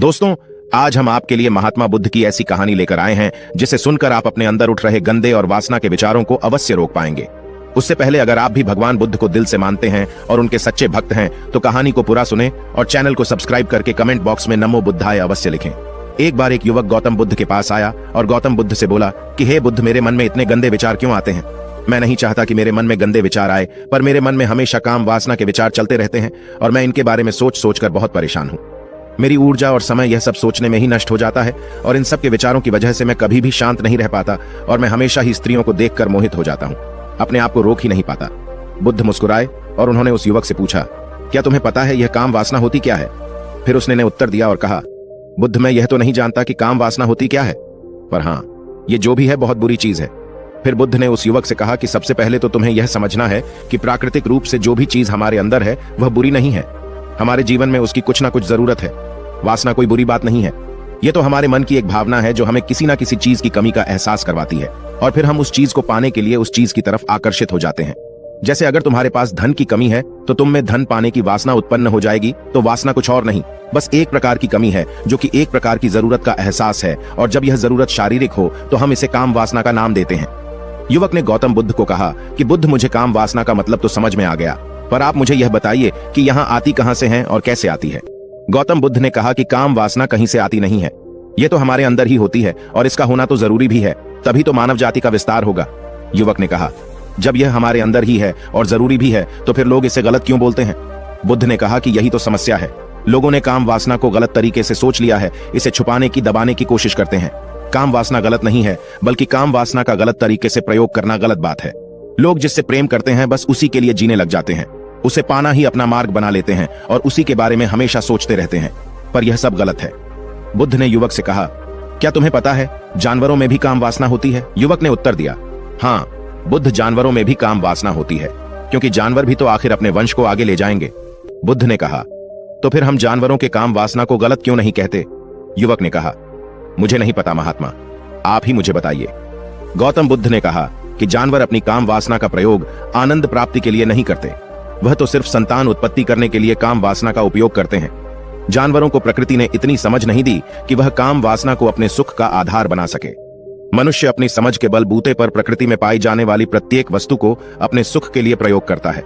दोस्तों, आज हम आपके लिए महात्मा बुद्ध की ऐसी कहानी लेकर आए हैं जिसे सुनकर आप अपने अंदर उठ रहे गंदे और वासना के विचारों को अवश्य रोक पाएंगे। उससे पहले अगर आप भी भगवान बुद्ध को दिल से मानते हैं और उनके सच्चे भक्त हैं तो कहानी को पूरा सुने और चैनल को सब्सक्राइब करके कमेंट बॉक्स में नमो बुद्धाय अवश्य लिखें। एक बार एक युवक गौतम बुद्ध के पास आया और गौतम बुद्ध से बोला कि हे बुद्ध, मेरे मन में इतने गंदे विचार क्यों आते हैं? मैं नहीं चाहता कि मेरे मन में गंदे विचार आए, पर मेरे मन में हमेशा काम वासना के विचार चलते रहते हैं और मैं इनके बारे में सोच सोचकर बहुत परेशान हूं। मेरी ऊर्जा और समय यह सब सोचने में ही नष्ट हो जाता है और इन सब के विचारों की वजह से मैं कभी भी शांत नहीं रह पाता और मैं हमेशा ही स्त्रियों को देखकर मोहित हो जाता हूं, अपने आप को रोक ही नहीं पाता। बुद्ध मुस्कुराए और उन्होंने उस युवक से पूछा, क्या तुम्हें पता है यह काम वासना होती क्या है? फिर उसने ने उत्तर दिया और कहा, बुद्ध, मैं यह तो नहीं जानता कि काम वासना होती क्या है, पर हाँ, ये जो भी है बहुत बुरी चीज है। फिर बुद्ध ने उस युवक से कहा कि सबसे पहले तो तुम्हें यह समझना है कि प्राकृतिक रूप से जो भी चीज हमारे अंदर है वह बुरी नहीं है। हमारे जीवन में उसकी कुछ ना कुछ जरूरत है। वासना कोई बुरी बात नहीं है, यह तो हमारे मन की एक भावना है जो हमें किसी ना किसी चीज की कमी का एहसास करवाती है और फिर हम उस चीज को पाने के लिए उस चीज की तरफ आकर्षित हो जाते हैं। जैसे अगर तुम्हारे पास धन की कमी है तो तुम में धन पाने की वासना उत्पन्न हो जाएगी, तो वासना कुछ और नहीं, बस एक प्रकार की कमी है जो कि एक प्रकार की जरूरत का एहसास है, और जब यह जरूरत शारीरिक हो तो हम इसे काम वासना का नाम देते हैं। युवक ने गौतम बुद्ध को कहा कि बुद्ध, मुझे काम वासना का मतलब तो समझ में आ गया, पर आप मुझे यह बताइए कि यहाँ आती कहां से है और कैसे आती है? गौतम बुद्ध ने कहा कि काम वासना कहीं से आती नहीं है, यह तो हमारे अंदर ही होती है और इसका होना तो जरूरी भी है, तभी तो मानव जाति का विस्तार होगा। युवक ने कहा, जब यह हमारे अंदर ही है और जरूरी भी है तो फिर लोग इसे गलत क्यों बोलते हैं? बुद्ध ने कहा कि यही तो समस्या है, लोगों ने काम वासना को गलत तरीके से सोच लिया है, इसे छुपाने की, दबाने की कोशिश करते हैं। काम वासना गलत नहीं है, बल्कि काम वासना का गलत तरीके से प्रयोग करना गलत बात है। लोग जिससे प्रेम करते हैं बस उसी के लिए जीने लग जाते हैं, उसे पाना ही अपना मार्ग बना लेते हैं और उसी के बारे में हमेशा सोचते रहते हैं, पर यह सब गलत है। बुद्ध ने युवक से कहा, क्या तुम्हें पता है जानवरों में भी काम वासना होती है? युवक ने उत्तर दिया, हाँ बुद्ध, जानवरों में भी काम वासना होती है, क्योंकि जानवर भी तो आखिर अपने वंश को आगे ले जाएंगे। बुद्ध ने कहा, तो फिर हम जानवरों के काम वासना को गलत क्यों नहीं कहते? युवक ने कहा, मुझे नहीं पता महात्मा, आप ही मुझे बताइए। गौतम बुद्ध ने कहा कि जानवर अपनी काम वासना का प्रयोग आनंद प्राप्ति के लिए नहीं करते, वह तो सिर्फ संतान उत्पत्ति करने के लिए काम वासना का उपयोग करते हैं। जानवरों को प्रकृति ने इतनी समझ नहीं दी कि वह काम वासना को अपने सुख का आधार बना सके। मनुष्य अपनी समझ के बलबूते पर प्रकृति में पाई जाने वाली प्रत्येक वस्तु को अपने सुख के लिए प्रयोग करता है।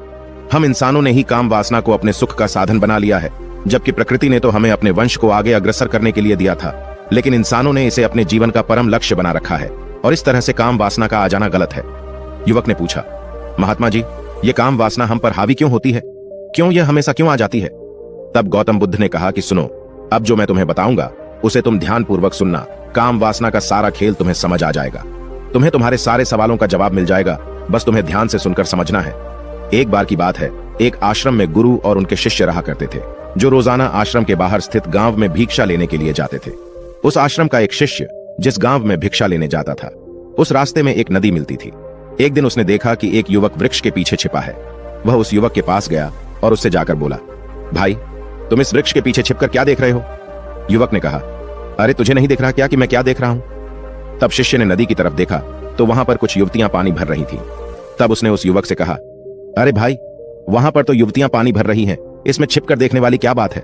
हम इंसानों ने ही काम वासना को अपने सुख का साधन बना लिया है, जबकि प्रकृति ने तो हमें अपने वंश को आगे अग्रसर करने के लिए दिया था, लेकिन इंसानों ने इसे अपने जीवन का परम लक्ष्य बना रखा है और इस तरह से काम वासना का आ जाना गलत है। युवक ने पूछा, महात्मा जी, ये काम वासना हम पर हावी क्यों होती है? क्यों यह हमेशा क्यों आ जाती है? तब गौतम बुद्ध ने कहा कि सुनो, अब जो मैं तुम्हें बताऊंगा उसे तुम ध्यानपूर्वक सुनना। काम वासना का सारा खेल तुम्हें समझ आ जाएगा, तुम्हें तुम्हारे सारे सवालों का जवाब मिल जाएगा, बस तुम्हें ध्यान से सुनकर समझना है। एक बार की बात है, एक आश्रम में गुरु और उनके शिष्य रहा करते थे, जो रोजाना आश्रम के बाहर स्थित गांव में भिक्षा लेने के लिए जाते थे। उस आश्रम का एक शिष्य जिस गांव में भिक्षा लेने जाता था, उस रास्ते में एक नदी मिलती थी। एक दिन उसने देखा कि एक युवक वृक्ष के पीछे छिपा है। वह उस युवक के पास गया और उससे जाकर बोला, भाई, तुम इस वृक्ष के पीछे छिपकर क्या देख रहे हो? युवक ने कहा, अरे तुझे नहीं दिख रहा क्या कि मैं क्या देख रहा हूं? तब शिष्य ने नदी की तरफ देखा तो वहां पर कुछ युवतियां पानी भर रही थीं। तब उसने उस युवक से कहा, अरे भाई, वहां पर तो युवतियां पानी भर रही हैं, इसमें छिपकर देखने वाली क्या बात है?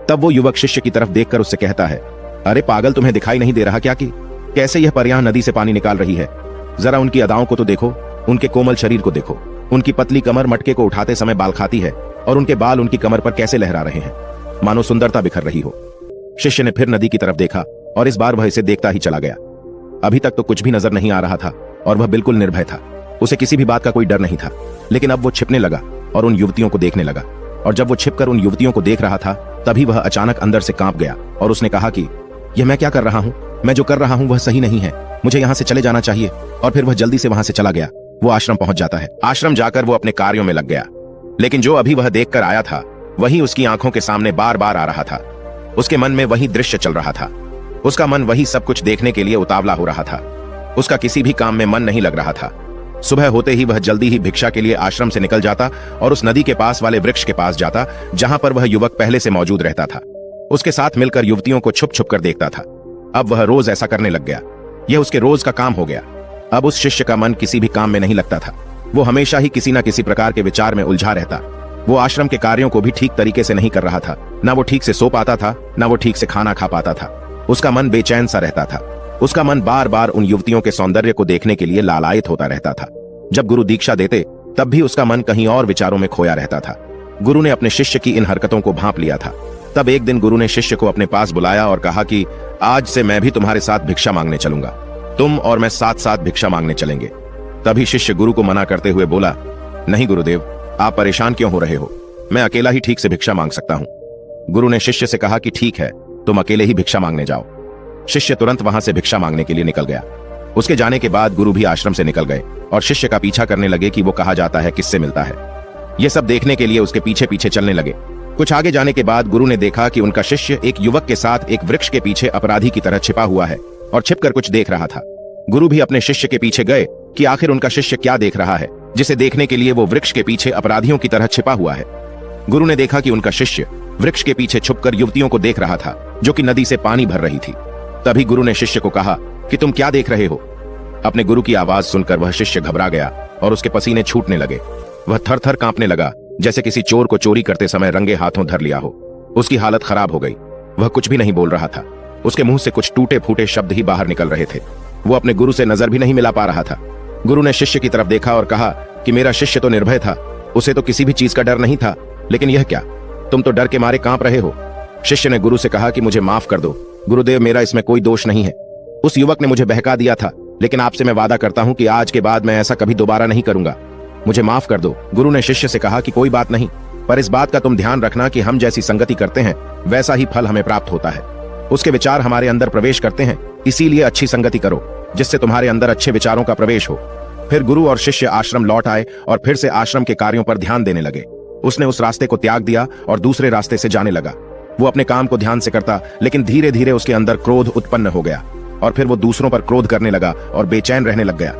तब वो युवक शिष्य की तरफ देखकर उससे कहता है, अरे पागल, तुम्हें दिखाई नहीं दे रहा क्या कि कैसे यह परियां नदी से पानी निकाल रही है? जरा उनकी अदाओं को तो देखो, उनके कोमल शरीर को देखो, उनकी पतली कमर मटके को उठाते समय बाल खाती है और उनके बाल उनकी कमर पर कैसे लहरा रहे हैं, मानो सुंदरता बिखर रही हो। शिष्य ने फिर नदी की तरफ देखा और इस बार वह इसे देखता ही चला गया। अभी तक तो कुछ भी नजर नहीं आ रहा था और वह बिल्कुल निर्भय था, उसे किसी भी बात का कोई डर नहीं था। लेकिन अब वो छिपने लगा और उन युवतियों को देखने लगा, और जब वो छिपकर उन युवतियों को देख रहा था तभी वह अचानक अंदर से कांप गया और उसने कहा कि यह मैं क्या कर रहा हूं? मैं जो कर रहा हूं वह सही नहीं है, मुझे यहां से चले जाना चाहिए। और फिर वह जल्दी से वहां से चला गया। वो आश्रम पहुंच जाता है। आश्रम जाकर वो अपने कार्यों में लग गया, लेकिन जो अभी वह देखकर आया था वही उसकी आंखों के सामने बार बार आ रहा था। उसके मन में वही दृश्य चल रहा था। उसका मन वही सब कुछ देखने के लिए उतावला हो रहा था। उसका किसी भी काम में मन नहीं लग रहा था। सुबह होते ही वह जल्दी ही भिक्षा के लिए आश्रम से निकल जाता और उस नदी के पास वाले वृक्ष के पास जाता जहां पर वह युवक पहले से मौजूद रहता था। उसके साथ मिलकर युवतियों को छुप छुप कर देखता था। अब वह रोज ऐसा करने लग गया। यह उसके रोज का काम हो गया। अब उस शिष्य का मन किसी भी काम में नहीं लगता था। वो हमेशा ही किसी न किसी प्रकार के विचार में उलझा रहता। वो आश्रम के कार्यों को भी ठीक तरीके से नहीं कर रहा था। ना वो ठीक से सो पाता था, ना वो ठीक से खाना खा पाता था। उसका मन बेचैन सा रहता था। उसका मन बार बार उन युवतियों के सौंदर्य को देखने के लिए लालायित होता रहता था। जब गुरु दीक्षा देते तब भी उसका मन कहीं और विचारों में खोया रहता था। गुरु ने अपने शिष्य की इन हरकतों को भांप लिया था। तब एक दिन गुरु ने शिष्य को अपने पास बुलाया और कहा कि आज से मैं भी तुम्हारे साथ भिक्षा मांगने चलूंगा। तुम और मैं साथ साथ भिक्षा मांगने चलेंगे। तभी शिष्य गुरु को मना करते हुए बोला, नहीं गुरुदेव, आप परेशान क्यों हो रहे हो? मैं अकेला ही ठीक से भिक्षा मांग सकता हूं। गुरु ने शिष्य से कहा कि ठीक है, तुम अकेले ही भिक्षा मांगने जाओ। शिष्य तुरंत वहां से भिक्षा मांगने के लिए निकल गया। उसके जाने के बाद गुरु भी आश्रम से निकल गए और शिष्य का पीछा करने लगे कि वो कहा जाता है, किससे मिलता है। ये सब देखने के लिए उसके पीछे पीछे चलने लगे। कुछ आगे जाने के बाद गुरु ने देखा कि उनका शिष्य एक युवक के साथ एक वृक्ष के पीछे अपराधी की तरह छिपा हुआ है और छिपकर कुछ देख रहा था। गुरु भी अपने शिष्य के पीछे गए कि आखिर उनका शिष्य क्या देख रहा है, जिसे देखने के लिए वो वृक्ष के पीछे अपराधियों की तरह छिपा हुआ है। गुरु ने देखा कि उनका शिष्य वृक्ष के पीछे छुपकर युवतियों को देख रहा था जो कि नदी से पानी भर रही थी। तभी गुरु ने शिष्य को कहा कि तुम क्या देख रहे हो? अपने गुरु की आवाज सुनकर वह शिष्य घबरा गया और उसके पसीने छूटने लगे। वह थर थर कांपने लगा, जैसे किसी चोर को चोरी करते समय रंगे हाथों धर लिया हो। उसकी हालत खराब हो गई। वह कुछ भी नहीं बोल रहा था। उसके मुंह से कुछ टूटे फूटे शब्द ही बाहर निकल रहे थे। वो अपने गुरु से नजर भी नहीं मिला पा रहा था। गुरु ने शिष्य की तरफ देखा और कहा कि मेरा शिष्य तो निर्भय था, उसे तो किसी भी चीज का डर नहीं था, लेकिन यह क्या, तुम तो डर के मारे कांप रहे हो। शिष्य ने गुरु से कहा कि मुझे माफ कर दो गुरुदेव, मेरा इसमें कोई दोष नहीं है। उस युवक ने मुझे बहका दिया था, लेकिन आपसे मैं वादा करता हूं कि आज के बाद मैं ऐसा कभी दोबारा नहीं करूंगा। मुझे माफ कर दो। गुरु ने शिष्य से कहा कि कोई बात नहीं, पर इस बात का तुम ध्यान रखना कि हम जैसी संगति करते हैं वैसा ही फल हमें प्राप्त होता है। उसके विचार हमारे अंदर प्रवेश करते हैं, इसीलिए अच्छी संगति करो जिससे तुम्हारे अंदर अच्छे विचारों का प्रवेश हो। फिर गुरु और शिष्य आश्रम लौट आए और फिर से आश्रम के कार्यों पर ध्यान देने लगे। उसने उस रास्ते को त्याग दिया और दूसरे रास्ते से जाने लगा। वो अपने काम को ध्यान से करता, लेकिन धीरे धीरे उसके अंदर क्रोध उत्पन्न हो गया और फिर वो दूसरों पर क्रोध करने लगा और बेचैन रहने लग गया।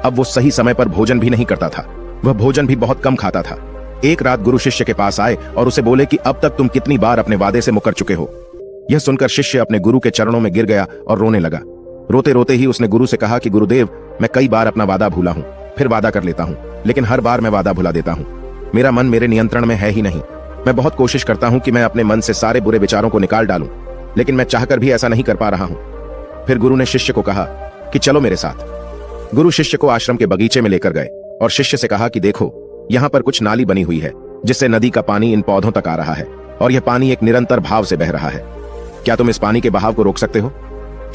अब वो सही समय पर भोजन भी नहीं करता था। वह भोजन भी बहुत कम खाता था। एक रात गुरु शिष्य के पास आए और उसे बोले कि अब तक तुम कितनी बार अपने वादे से मुकर चुके हो। यह सुनकर शिष्य अपने गुरु के चरणों में गिर गया और रोने लगा। रोते रोते ही उसने गुरु से कहा कि गुरुदेव, मैं कई बार अपना वादा भूला हूं, फिर वादा कर लेता हूं, लेकिन हर बार मैं वादा भुला देता हूं। मेरा मन मेरे नियंत्रण में है ही नहीं। मैं बहुत कोशिश करता हूं कि मैं अपने मन से सारे बुरे विचारों को निकाल डालूं, लेकिन मैं चाहकर भी ऐसा नहीं कर पा रहा हूं। फिर गुरु ने शिष्य को कहा कि चलो मेरे साथ। गुरु शिष्य को आश्रम के बगीचे में लेकर गए और शिष्य से कहा कि देखो, यहाँ पर कुछ नाली बनी हुई है जिससे नदी का पानी इन पौधों तक आ रहा है और यह पानी एक निरंतर भाव से बह रहा है। क्या तुम इस पानी के बहाव को रोक सकते हो?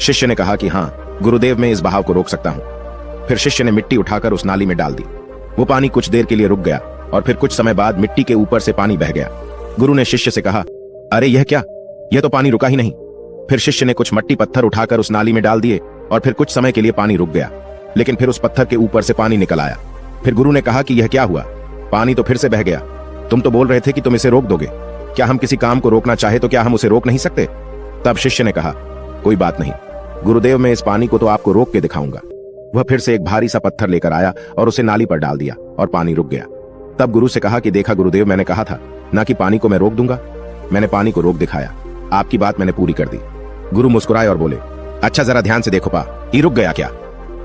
शिष्य ने कहा कि हाँ गुरुदेव, मैं इस बहाव को रोक सकता हूं। फिर शिष्य ने मिट्टी उठाकर उस नाली में डाल दी। वो पानी कुछ देर के लिए रुक गया और फिर कुछ समय बाद मिट्टी के ऊपर से पानी बह गया। गुरु ने शिष्य से कहा, अरे यह क्या, यह तो पानी रुका ही नहीं। फिर शिष्य ने कुछ मट्टी पत्थर उठाकर उस नाली में डाल दिए और फिर कुछ समय के लिए पानी रुक गया, लेकिन फिर उस पत्थर के ऊपर से पानी निकल आया। फिर गुरु ने कहा कि यह क्या हुआ, पानी तो फिर से बह गया। तुम तो बोल रहे थे कि तुम इसे रोक दोगे। क्या हम किसी काम को रोकना चाहे तो क्या हम उसे रोक नहीं सकते? तब शिष्य ने कहा, कोई बात नहीं गुरुदेव, मैं इस पानी को तो आपको रोक के दिखाऊंगा। वह फिर से एक भारी सा पत्थर लेकर आया और उसे नाली पर डाल दिया और पानी रुक गया। तब गुरु से कहा कि देखा गुरुदेव, मैंने कहा था ना कि पानी को मैं रोक दूंगा। मैंने पानी को रोक दिखाया, आपकी बात मैंने पूरी कर दी। गुरु मुस्कुराए और बोले, अच्छा जरा ध्यान से देखो पा, ये रुक गया क्या?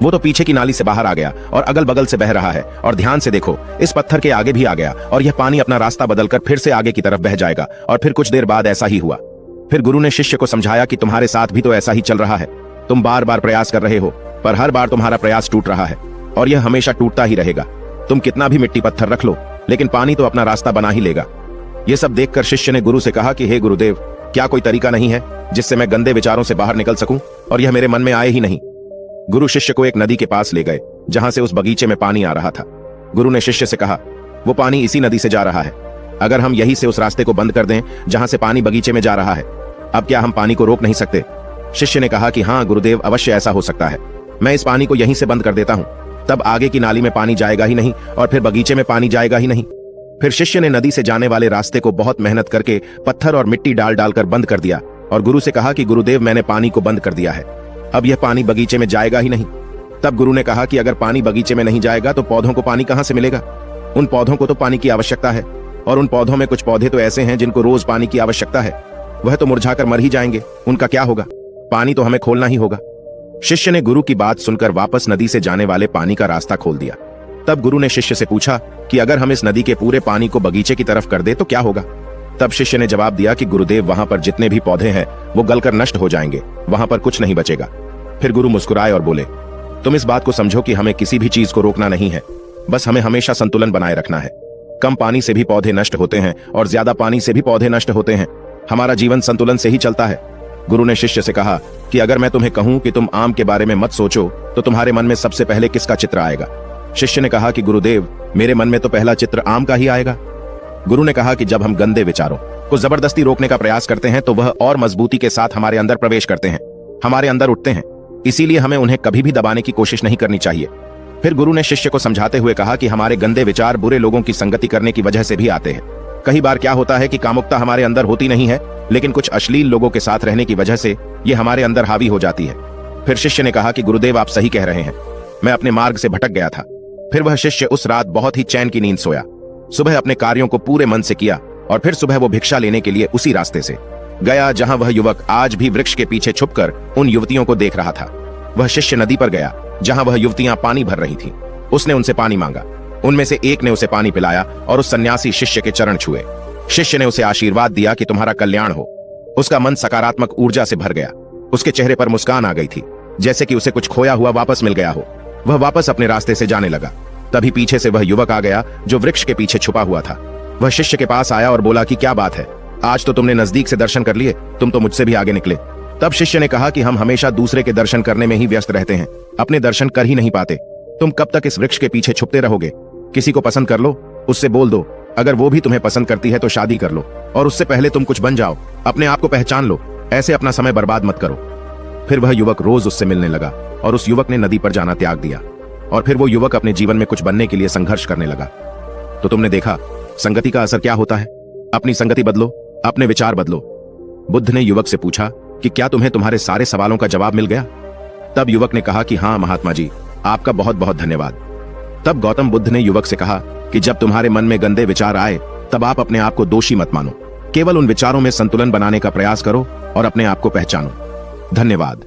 वो तो पीछे की नाली से बाहर आ गया और अगल बगल से बह रहा है, और ध्यान से देखो इस पत्थर के आगे भी आ गया और यह पानी अपना रास्ता बदलकर फिर से आगे की तरफ बह जाएगा। और फिर कुछ देर बाद ऐसा ही हुआ। फिर गुरु ने शिष्य को समझाया कि तुम्हारे साथ भी तो ऐसा ही चल रहा है। तुम बार बार प्रयास कर रहे हो, पर हर बार तुम्हारा प्रयास टूट रहा है और यह हमेशा टूटता ही रहेगा। तुम कितना भी मिट्टी पत्थर रख लो, लेकिन पानी तो अपना रास्ता बना ही लेगा। यह सब देखकर शिष्य ने गुरु से कहा कि हे गुरुदेव, क्या कोई तरीका नहीं है जिससे मैं गंदे विचारों से बाहर निकल सकूं और यह मेरे मन में आए ही नहीं? गुरु शिष्य को एक नदी के पास ले गए जहां से उस बगीचे में पानी आ रहा था। गुरु ने शिष्य से कहा, वो पानी इसी नदी से जा रहा है। अगर हम यहीं से उस रास्ते को बंद कर दें जहां से पानी बगीचे में जा रहा है, अब क्या हम पानी को रोक नहीं सकते? शिष्य ने कहा कि हाँ गुरुदेव, अवश्य ऐसा हो सकता है। मैं इस पानी को यहीं से बंद कर देता हूं, तब आगे की नाली में पानी जाएगा ही नहीं और फिर बगीचे में पानी जाएगा ही नहीं। फिर शिष्य ने नदी से जाने वाले रास्ते को बहुत मेहनत करके पत्थर और मिट्टी डाल डालकर बंद कर दिया और गुरु से कहा कि गुरुदेव, मैंने पानी को बंद कर दिया है, अब यह पानी बगीचे में जाएगा ही नहीं। तब गुरु ने कहा कि अगर पानी बगीचे में नहीं जाएगा तो पौधों को पानी कहां से मिलेगा? उन पौधों को तो पानी की आवश्यकता है, और उन पौधों में कुछ पौधे तो ऐसे हैं जिनको रोज पानी की आवश्यकता है। वह तो मुरझाकर मर ही जाएंगे, उनका क्या होगा? पानी तो हमें खोलना ही होगा। शिष्य ने गुरु की बात सुनकर वापस नदी से जाने वाले पानी का रास्ता खोल दिया। तब गुरु ने शिष्य से पूछा कि अगर हम इस नदी के पूरे पानी को बगीचे की तरफ कर दे तो क्या होगा। तब शिष्य ने जवाब दिया कि गुरुदेव, वहां पर जितने भी पौधे हैं वो गलकर नष्ट हो जाएंगे, वहां पर कुछ नहीं बचेगा। फिर गुरु मुस्कुराए और बोले, तुम इस बात को समझो कि हमें किसी भी चीज को रोकना नहीं है, बस हमें हमेशा संतुलन बनाए रखना है। कम पानी से भी पौधे नष्ट होते हैं और ज्यादा पानी से भी पौधे नष्ट होते हैं। हमारा जीवन संतुलन से ही चलता है। गुरु ने शिष्य से कहा कि अगर मैं तुम्हें कहूं कि तुम आम के बारे में मत सोचो तो तुम्हारे मन में सबसे पहले किसका चित्र आएगा। शिष्य ने कहा कि गुरुदेव, मेरे मन में तो पहला चित्र आम का ही आएगा। गुरु ने कहा कि जब हम गंदे विचारों को जबरदस्ती रोकने का प्रयास करते हैं तो वह और मजबूती के साथ हमारे अंदर प्रवेश करते हैं, हमारे अंदर उठते हैं। इसीलिए हमें उन्हें कभी भी दबाने की कोशिश नहीं करनी चाहिए। फिर गुरु ने शिष्य को समझाते हुए कहा कि हमारे गंदे विचार बुरे लोगों की संगति करने की वजह से भी आते हैं। कई बार क्या होता है कि कामुकता हमारे अंदर होती नहीं है, लेकिन कुछ अश्लील लोगों के साथ रहने की वजह से ये हमारे अंदर हावी हो जाती है। फिर शिष्य ने कहा कि गुरुदेव, आप सही कह रहे हैं, मैं अपने मार्ग से भटक गया था। फिर वह शिष्य उस रात बहुत ही चैन की नींद सोया। सुबह अपने कार्यों को पूरे मन से किया और फिर सुबह वो भिक्षा लेने के लिए उसी रास्ते से गया जहां वह युवक आज भी वृक्ष के पीछे छुपकर उन युवतियों को देख रहा था। वह शिष्य नदी पर गया जहां वह युवतियां पानी भर रही थीं। उसने उनसे पानी मांगा। उनमें से एक ने उसे पानी पिलाया और उस सन्यासी शिष्य के चरण छुए। शिष्य ने उसे आशीर्वाद दिया कि तुम्हारा कल्याण हो। उसका मन सकारात्मक ऊर्जा से भर गया। उसके चेहरे पर मुस्कान आ गई थी, जैसे कि उसे कुछ खोया हुआ वापस मिल गया हो। वह वापस अपने रास्ते से जाने लगा। तभी पीछे से वह युवक आ गया जो वृक्ष के पीछे छुपा हुआ था। वह शिष्य के पास आया और बोला कि क्या बात है, आज तो तुमने नजदीक से दर्शन कर लिए, तुम तो मुझसे भी आगे निकले। तब शिष्य ने कहा कि हम हमेशा दूसरे के दर्शन करने में ही व्यस्त रहते हैं, अपने दर्शन कर ही नहीं पाते। तुम कब तक इस वृक्ष के पीछे छुपते रहोगे? किसी को पसंद कर लो, उससे बोल दो। अगर वो भी तुम्हें पसंद करती है तो शादी कर लो, और उससे पहले तुम कुछ बन जाओ, अपने आप को पहचान लो। ऐसे अपना समय बर्बाद मत करो। फिर वह युवक रोज उससे मिलने लगा और उस युवक ने नदी पर जाना त्याग दिया। और फिर वो युवक अपने जीवन में कुछ बनने के लिए संघर्ष करने लगा। तो तुमने देखा संगति का असर क्या होता है। अपनी संगति बदलो, अपने विचार बदलो। बुद्ध ने युवक से पूछा कि क्या तुम्हें तुम्हारे सारे सवालों का जवाब मिल गया? तब युवक ने कहा कि हाँ महात्मा जी, आपका बहुत बहुत धन्यवाद। तब गौतम बुद्ध ने युवक से कहा कि जब तुम्हारे मन में गंदे विचार आए तब आप अपने आप को दोषी मत मानो, केवल उन विचारों में संतुलन बनाने का प्रयास करो और अपने आप को पहचानो। धन्यवाद।